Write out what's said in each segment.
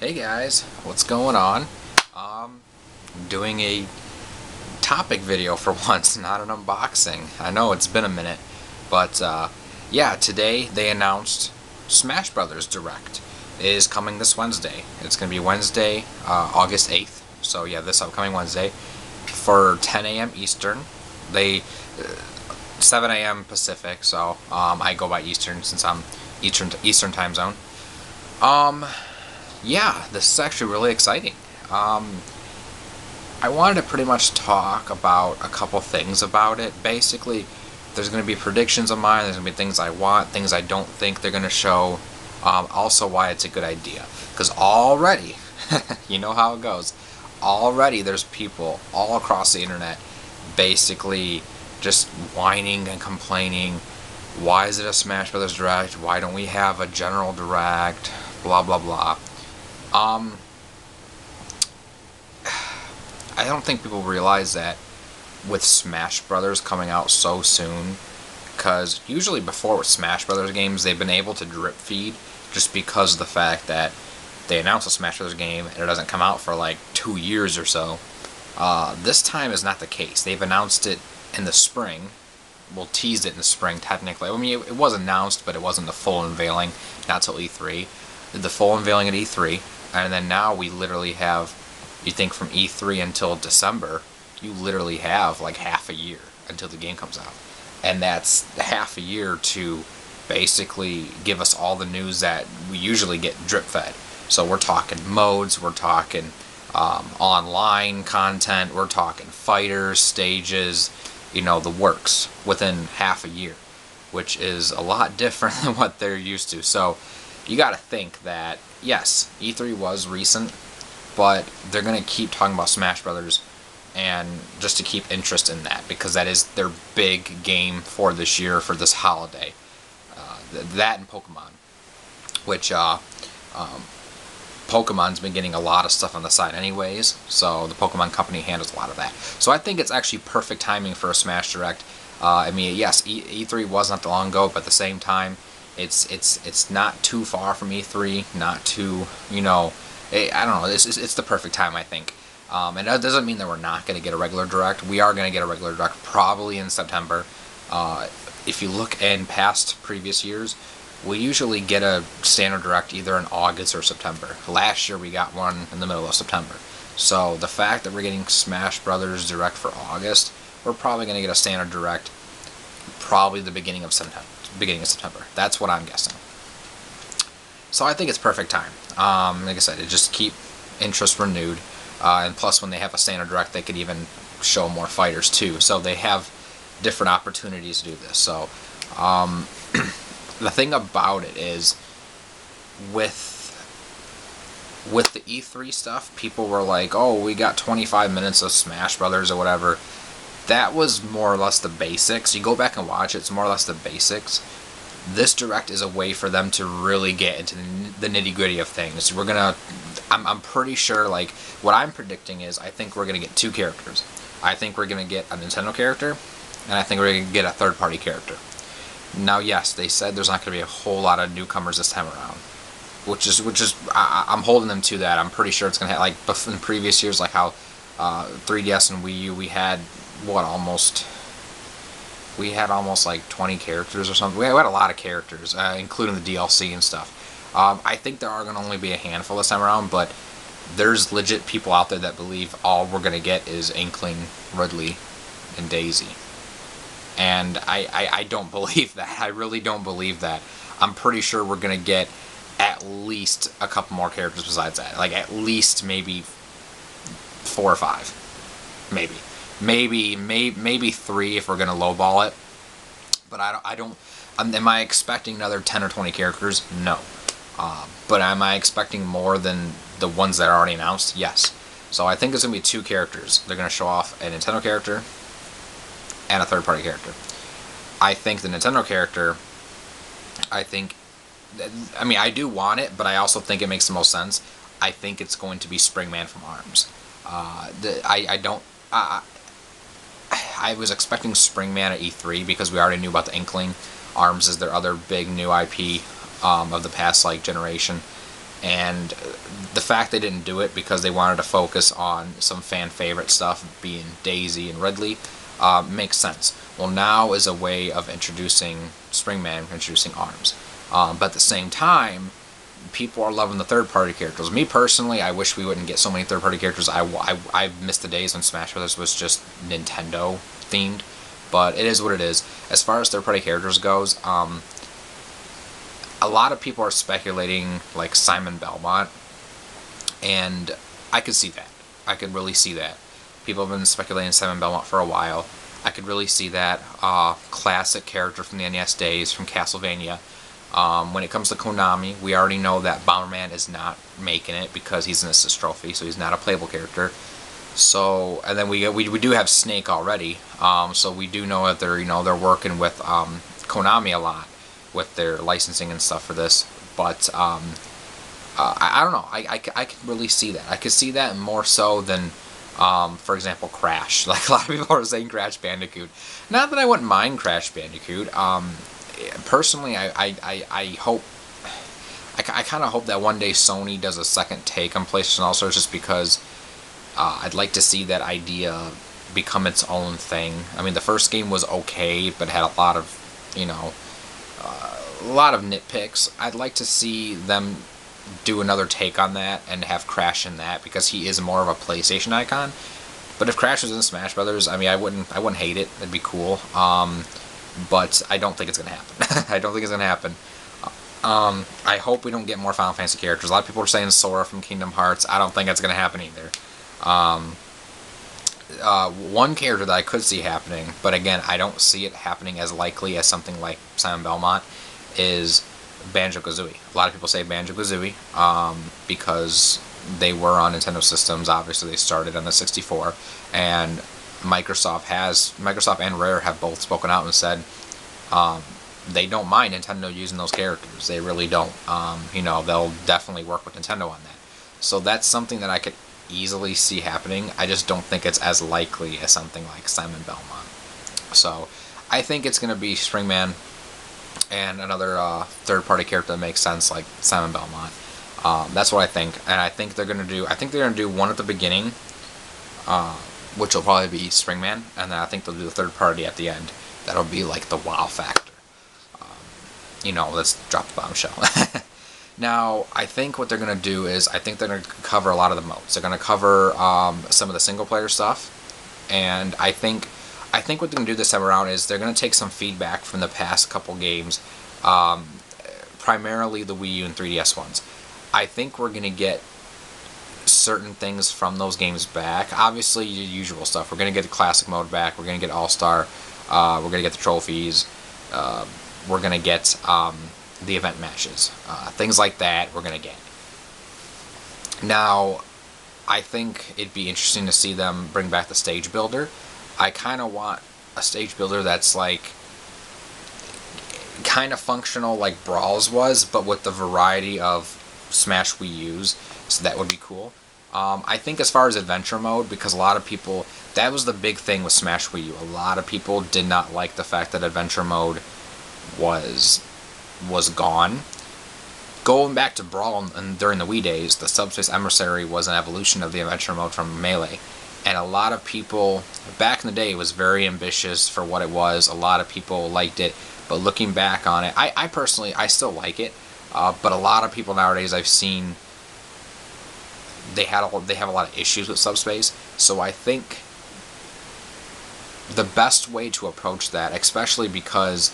Hey guys, what's going on? Doing a topic video for once, not an unboxing. I know it's been a minute, but yeah, today they announced Smash Brothers Direct is coming this Wednesday. It's going to be Wednesday, August 8th. So yeah, this upcoming Wednesday for 10 a.m. Eastern. They 7 a.m. Pacific, so I go by Eastern since I'm Eastern time zone. Yeah, this is actually really exciting. I wanted to pretty much talk about a couple things about it. Basically, there's going to be predictions of mine, there's going to be things I want, things I don't think they're going to show, also why it's a good idea. Because already, you know how it goes, already there's people all across the internet basically just whining and complaining, why is it a Smash Brothers Direct, why don't we have a general Direct, blah blah blah. I don't think people realize that with Smash Brothers coming out so soon, because usually before with Smash Brothers games they've been able to drip feed just because of the fact that they announce a Smash Brothers game and it doesn't come out for like 2 years or so. This time is not the case. They've announced it in the spring. Well, teased it in the spring technically. I mean, it was announced, but it wasn't the full unveiling, not till E3. The full unveiling at E3, and then now we literally have, you think from E3 until December, you literally have like half a year until the game comes out. And that's half a year to basically give us all the news that we usually get drip fed. So we're talking modes, we're talking online content, we're talking fighters, stages, you know, the works within half a year, which is a lot different than what they're used to. So you got to think that, yes, E3 was recent, but they're going to keep talking about Smash Brothers, and just to keep interest in that, because that is their big game for this year, for this holiday. That and Pokemon, which Pokemon's been getting a lot of stuff on the side anyways, so the Pokemon company handles a lot of that. So I think it's actually perfect timing for a Smash Direct. I mean, yes, E3 was not that long ago, but at the same time, it's not too far from E3, not too, you know, I don't know, it's the perfect time, I think. And that doesn't mean that we're not going to get a regular Direct. We are going to get a regular Direct probably in September. If you look in past previous years, we usually get a standard Direct either in August or September. Last year we got one in the middle of September. So the fact that we're getting Smash Brothers Direct for August, we're probably going to get a standard Direct probably the beginning of September. That's what I'm guessing. So I think it's perfect time. Like I said, it just keep interest renewed. And plus when they have a standard Direct, they could even show more fighters too. So they have different opportunities to do this. So the thing about it is, with the E3 stuff, people were like, oh, we got 25 minutes of Smash Brothers or whatever. That was more or less the basics. You go back and watch it, it's more or less the basics. This Direct is a way for them to really get into the nitty-gritty of things. I'm pretty sure, like, what I'm predicting is, I think we're going to get 2 characters. I think we're going to get a Nintendo character, and I think we're going to get a third-party character. Now, yes, they said there's not going to be a whole lot of newcomers this time around, which is I'm holding them to that. I'm pretty sure it's going to have, like, in previous years, like how 3DS and Wii U, we had almost like 20 characters or something. We had a lot of characters, including the DLC and stuff. I think there are going to only be a handful this time around, but there's legit people out there that believe all we're going to get is Inkling, Ridley, and Daisy. And I don't believe that. I really don't believe that. I'm pretty sure we're going to get at least a couple more characters besides that. Like, at least maybe 4 or 5. Maybe 3 if we're going to lowball it. But I don't. Am I expecting another 10 or 20 characters? No. But am I expecting more than the ones that are already announced? Yes. So I think there's going to be 2 characters. They're going to show off a Nintendo character and a third-party character. I think the Nintendo character, I mean, I do want it, but I also think it makes the most sense. I think it's going to be Springman from ARMS. I was expecting Springman at E3 because we already knew about the Inkling. ARMS is their other big new IP of the past, like, generation. And the fact they didn't do it because they wanted to focus on some fan favorite stuff, being Daisy and Ridley, makes sense. Well, now is a way of introducing Springman, introducing ARMS. But at the same time, people are loving the third-party characters. Me personally, I wish we wouldn't get so many third-party characters. I missed the days when Smash Brothers was just Nintendo themed, but it is what it is. As far as third-party characters goes, a lot of people are speculating like Simon Belmont, and I could see that. I could really see that. People have been speculating Simon Belmont for a while. I could really see that. Classic character from the NES days, from Castlevania. When it comes to Konami, we already know that Bomberman is not making it because he's an assist trophy, so he's not a playable character. So, and then we do have Snake already. So we do know that they're working with Konami a lot with their licensing and stuff for this. But I don't know. I can really see that. I could see that more so than, for example, Crash. Like, a lot of people are saying Crash Bandicoot. Not that I wouldn't mind Crash Bandicoot. Personally, I hope... I kind of hope that one day Sony does a second take on PlayStation All-Stars, just because I'd like to see that idea become its own thing. I mean, the first game was okay, but had a lot of, a lot of nitpicks. I'd like to see them do another take on that and have Crash in that, because he is more of a PlayStation icon. But if Crash was in Smash Brothers, I mean, I wouldn't hate it. It'd be cool. But I don't think it's gonna happen. I don't think it's gonna happen. I hope we don't get more Final Fantasy characters. A lot of people are saying Sora from Kingdom Hearts. I don't think that's gonna happen either. One character that I could see happening, but again, I don't see it happening as likely as something like Simon Belmont, is Banjo-Kazooie. A lot of people say Banjo-Kazooie because they were on Nintendo systems. Obviously, they started on the 64, and Microsoft and Rare have both spoken out and said they don't mind Nintendo using those characters. They really don't. They'll definitely work with Nintendo on that. So that's something that I could easily see happening. I just don't think it's as likely as something like Simon Belmont. So I think it's going to be Springman and another third-party character that makes sense, like Simon Belmont. That's what I think, and I think they're going to do one at the beginning, which will probably be Springman, and then I think they'll do the third party at the end. That'll be like the wow factor. Let's drop the bombshell. Now, I think what they're going to do is, I think they're going to cover a lot of the modes. They're going to cover some of the single-player stuff, and I think what they're going to do this time around is they're going to take some feedback from the past couple games, primarily the Wii U and 3DS ones. I think we're going to get certain things from those games back. Obviously, the usual stuff. We're going to get the classic mode back. We're going to get All-Star. We're going to get the trophies. We're going to get the event matches. Things like that we're going to get. Now, I think it'd be interesting to see them bring back the stage builder. I kind of want a stage builder that's like kind of functional like Brawls was, but with the variety of Smash Wii U's, so that would be cool. I think as far as adventure mode, because a lot of people, that was the big thing with Smash Wii U. A lot of people did not like the fact that adventure mode was gone. Going back to Brawl and during the Wii days, the Subspace Emissary was an evolution of the adventure mode from Melee. And a lot of people, back in the day, it was very ambitious for what it was. A lot of people liked it. But looking back on it, I personally, I still like it. But a lot of people nowadays I've seen, they have a lot of issues with Subspace. So I think the best way to approach that, especially because,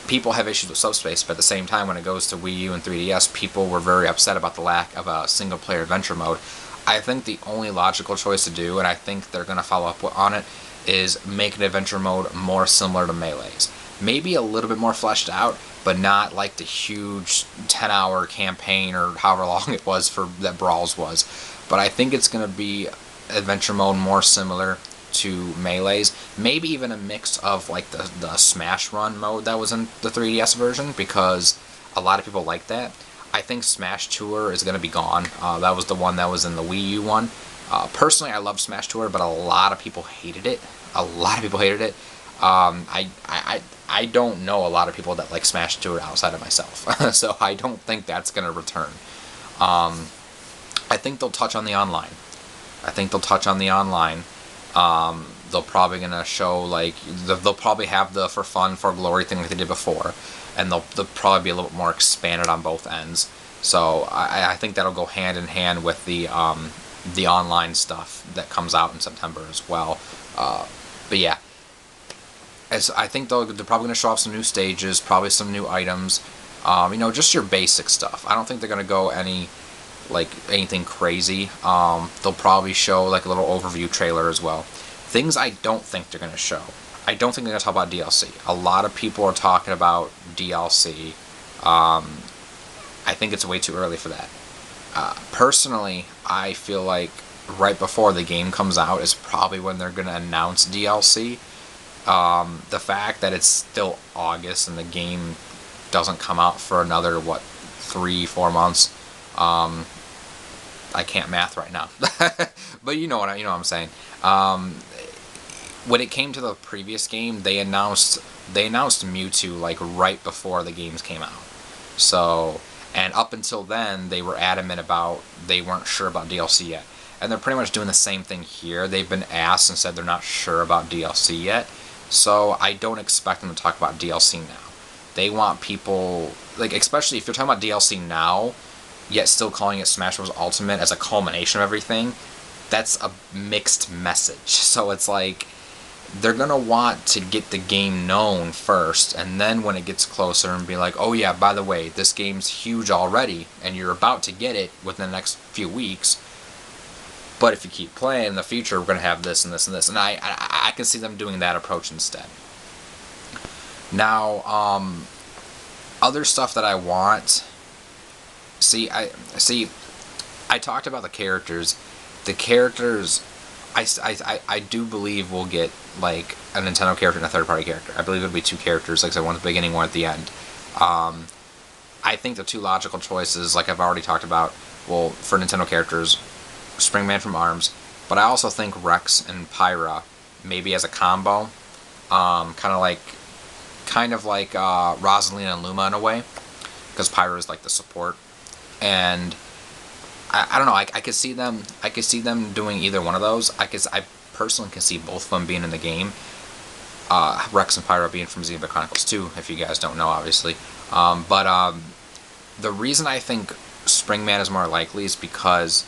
people have issues with Subspace, but at the same time, when it goes to Wii U and 3DS, people were very upset about the lack of a single-player adventure mode. I think the only logical choice to do, and I think they're going to follow up on it, is make an adventure mode more similar to Melee's. Maybe a little bit more fleshed out, but not like the huge 10-hour campaign or however long it was that Brawls was. But I think it's going to be adventure mode more similar to Melee's. Maybe even a mix of like the Smash Run mode that was in the 3DS version, because a lot of people like that. I think Smash Tour is going to be gone. That was the one that was in the Wii U one. Personally, I love Smash Tour, but a lot of people hated it. I don't know a lot of people that like Smash 2 outside of myself, so I don't think that's gonna return. I think they'll touch on the online. I think they'll touch on the online. They'll probably gonna show like they'll probably have the for fun for glory thing like they did before, and they'll probably be a little bit more expanded on both ends. So I think that'll go hand in hand with the online stuff that comes out in September as well. But yeah, as I think they're probably gonna show off some new stages, probably some new items. Just your basic stuff. I don't think they're gonna go anything crazy. They'll probably show like a little overview trailer as well. Things I don't think they're gonna show. I don't think they're gonna talk about DLC. A lot of people are talking about DLC. I think it's way too early for that. Personally, I feel like right before the game comes out is probably when they're gonna announce DLC. The fact that it's still August and the game doesn't come out for another 3-4 months. I can't math right now, but you know what I'm saying. When it came to the previous game, they announced Mewtwo like right before the games came out. So, and up until then, they were adamant about they weren't sure about DLC yet, and they're pretty much doing the same thing here. They've been asked and said they're not sure about DLC yet. So I don't expect them to talk about DLC now. They want people, like, especially if you're talking about DLC now, yet still calling it Smash Bros. Ultimate as a culmination of everything, that's a mixed message. So it's like, they're going to want to get the game known first, and then when it gets closer and be like, oh yeah, by the way, this game's huge already, and you're about to get it within the next few weeks, but if you keep playing in the future, we're going to have this and this and this. And I can see them doing that approach instead. Now, other stuff that I want... I talked about the characters. The characters, I do believe we'll get, like, a Nintendo character and a third-party character. I believe it'll be 2 characters, like I said, one at the beginning, one at the end. I think the 2 logical choices, like I've already talked about, well, for Nintendo characters... Springman from ARMS, but I also think Rex and Pyra, maybe as a combo, kind of like Rosalina and Luma in a way, because Pyra is like the support, and I don't know. I could see them. I could see them doing either one of those. I personally can see both of them being in the game. Rex and Pyra being from Xenoblade Chronicles 2, if you guys don't know, obviously. But the reason I think Springman is more likely is because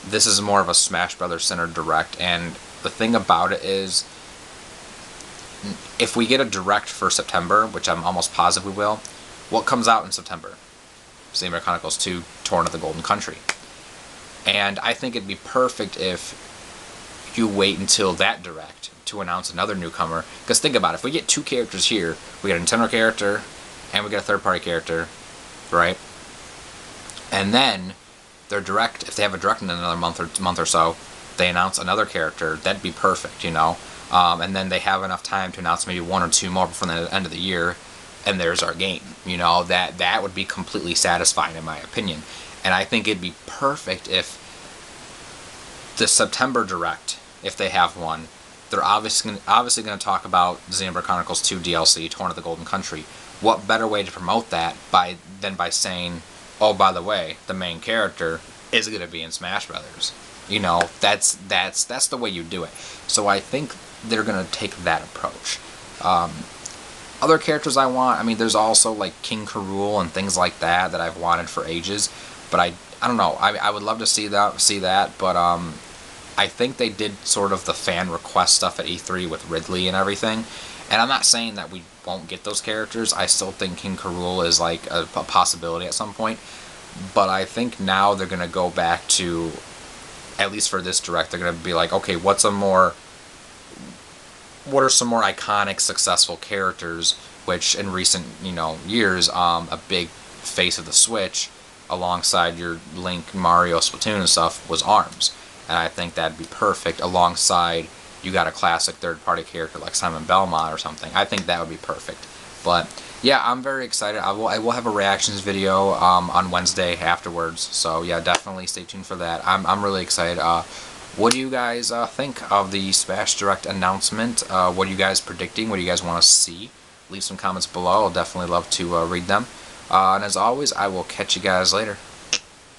this is more of a Smash Brothers centered direct, and the thing about it is, if we get a direct for September, which I'm almost positive we will, what comes out in September? Xenoblade Chronicles 2, Torn of the Golden Country. And I think it'd be perfect if you wait until that direct to announce another newcomer, because think about it, if we get 2 characters here, we get a Nintendo character, and we get a third-party character, right? And then their direct, if they have a direct in another month or so, they announce another character, that'd be perfect, and then they have enough time to announce maybe 1 or 2 more before the end of the year, and there's our game. That would be completely satisfying in my opinion. And I think it'd be perfect if the September direct, if they have one, they're obviously going to talk about Xenoblade Chronicles 2 DLC, Torn of the Golden Country. What better way to promote that than by saying, oh, by the way, the main character is going to be in Smash Brothers. That's the way you do it. So I think they're going to take that approach. Other characters I want, there's also like King K. Rool and things like that I've wanted for ages. But I don't know. I would love to see that. But I think they did sort of the fan request stuff at E3 with Ridley and everything. And I'm not saying that we won't get those characters. I still think King K. Rool is like a possibility at some point. But I think now they're going to go back to, at least for this direct, they're going to be like, okay, what are some more iconic, successful characters, which in recent years, a big face of the Switch, alongside your Link, Mario, Splatoon and stuff, was ARMS. And I think that'd be perfect alongside... You got a classic third-party character like Simon Belmont or something. I think that would be perfect. But yeah, I'm very excited. I will have a reactions video on Wednesday afterwards. So yeah, definitely stay tuned for that. I'm really excited. What do you guys think of the Smash Direct announcement? What are you guys predicting? What do you guys want to see? Leave some comments below. I'll definitely love to read them. And as always, I will catch you guys later.